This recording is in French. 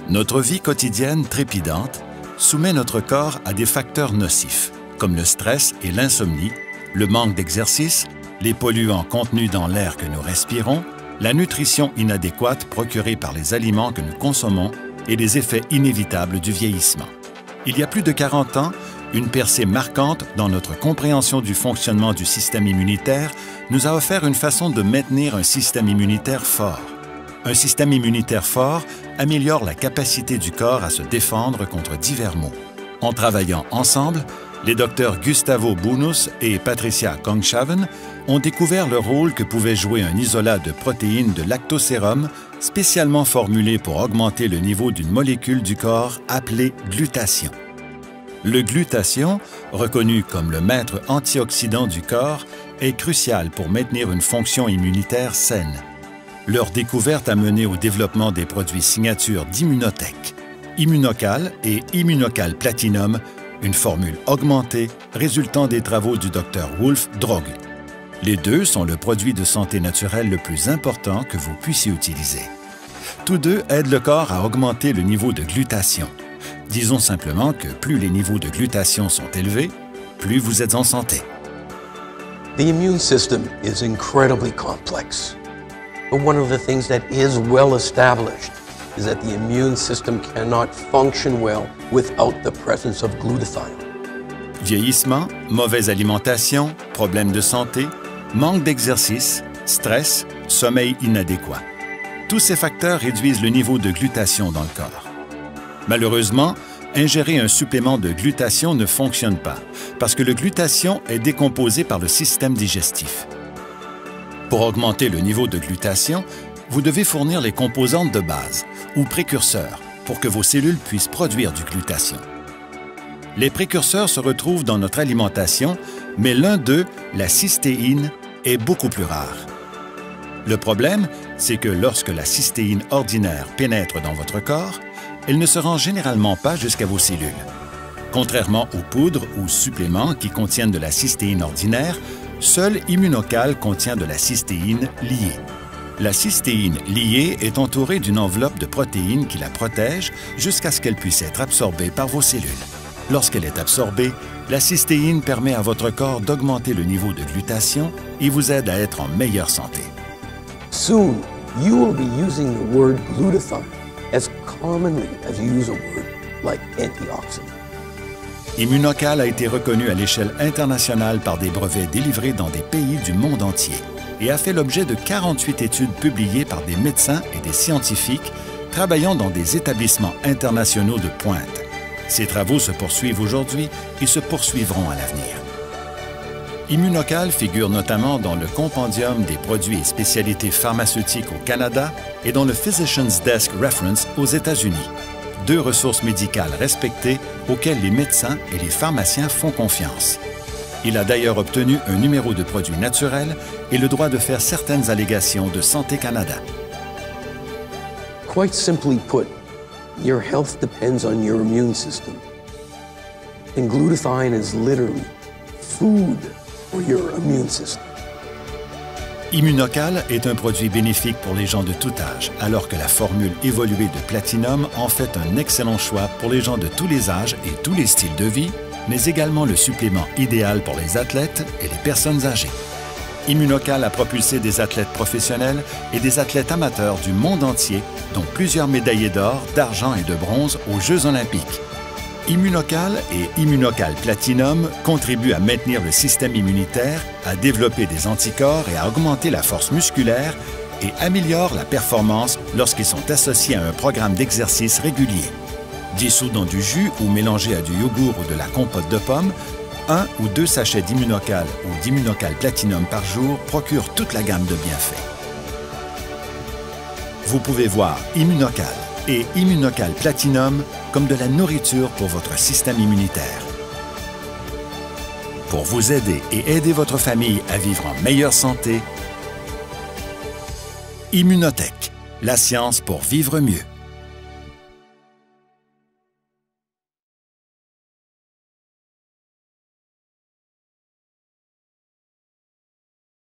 Notre vie quotidienne trépidante soumet notre corps à des facteurs nocifs, comme le stress et l'insomnie, le manque d'exercice, les polluants contenus dans l'air que nous respirons, la nutrition inadéquate procurée par les aliments que nous consommons et les effets inévitables du vieillissement. Il y a plus de 40 ans, une percée marquante dans notre compréhension du fonctionnement du système immunitaire nous a offert une façon de maintenir un système immunitaire fort. Un système immunitaire fort améliore la capacité du corps à se défendre contre divers maux. En travaillant ensemble, les docteurs Gustavo Bunus et Patricia Kongshaven ont découvert le rôle que pouvait jouer un isolat de protéines de lactosérum spécialement formulé pour augmenter le niveau d'une molécule du corps appelée glutathion. Le glutathion, reconnu comme le maître antioxydant du corps, est crucial pour maintenir une fonction immunitaire saine. Leur découverte a mené au développement des produits signatures d'Immunotech, Immunocal et Immunocal Platinum, une formule augmentée résultant des travaux du Dr Wolf Droge. Les deux sont le produit de santé naturelle le plus important que vous puissiez utiliser. Tous deux aident le corps à augmenter le niveau de glutathion. Disons simplement que plus les niveaux de glutathion sont élevés, plus vous êtes en santé. The immune system is incredibly complex. But one of the things that is well established is that the immune system cannot function well without the presence of glutathione. Vieillissement, mauvaise alimentation, problèmes de santé, manque d'exercice, stress, sommeil inadéquat. Tous ces facteurs réduisent le niveau de glutathion dans le corps. Malheureusement, ingérer un supplément de glutathion ne fonctionne pas parce que le glutathion est décomposé par le système digestif. Pour augmenter le niveau de glutathion, vous devez fournir les composantes de base ou précurseurs pour que vos cellules puissent produire du glutathion. Les précurseurs se retrouvent dans notre alimentation, mais l'un d'eux, la cystéine, est beaucoup plus rare. Le problème, c'est que lorsque la cystéine ordinaire pénètre dans votre corps, elle ne se rend généralement pas jusqu'à vos cellules. Contrairement aux poudres ou suppléments qui contiennent de la cystéine ordinaire, seul Immunocal contient de la cystéine liée. La cystéine liée est entourée d'une enveloppe de protéines qui la protège jusqu'à ce qu'elle puisse être absorbée par vos cellules. Lorsqu'elle est absorbée, la cystéine permet à votre corps d'augmenter le niveau de glutathion et vous aide à être en meilleure santé. Soon, you will be using the word glutathione as commonly as you use a word like antioxidant. Immunocal a été reconnu à l'échelle internationale par des brevets délivrés dans des pays du monde entier et a fait l'objet de 48 études publiées par des médecins et des scientifiques travaillant dans des établissements internationaux de pointe. Ces travaux se poursuivent aujourd'hui et se poursuivront à l'avenir. Immunocal figure notamment dans le compendium des produits et spécialités pharmaceutiques au Canada et dans le Physician's Desk Reference aux États-Unis, deux ressources médicales respectées auxquelles les médecins et les pharmaciens font confiance. Il a d'ailleurs obtenu un numéro de produit naturel et le droit de faire certaines allégations de Santé Canada. Quite simply put, your health depends on your immune system. And glutathione is literally food for your immune system. Immunocal est un produit bénéfique pour les gens de tout âge, alors que la formule évoluée de Platinum en fait un excellent choix pour les gens de tous les âges et tous les styles de vie, mais également le supplément idéal pour les athlètes et les personnes âgées. Immunocal a propulsé des athlètes professionnels et des athlètes amateurs du monde entier, dont plusieurs médaillés d'or, d'argent et de bronze aux Jeux olympiques. Immunocal et Immunocal Platinum contribuent à maintenir le système immunitaire, à développer des anticorps et à augmenter la force musculaire et améliorent la performance lorsqu'ils sont associés à un programme d'exercice régulier. Dissous dans du jus ou mélangés à du yogourt ou de la compote de pommes, 1 ou 2 sachets d'Immunocal ou d'Immunocal Platinum par jour procurent toute la gamme de bienfaits. Vous pouvez voir Immunocal et Immunocal Platinum comme de la nourriture pour votre système immunitaire. Pour vous aider et aider votre famille à vivre en meilleure santé, Immunotech, la science pour vivre mieux.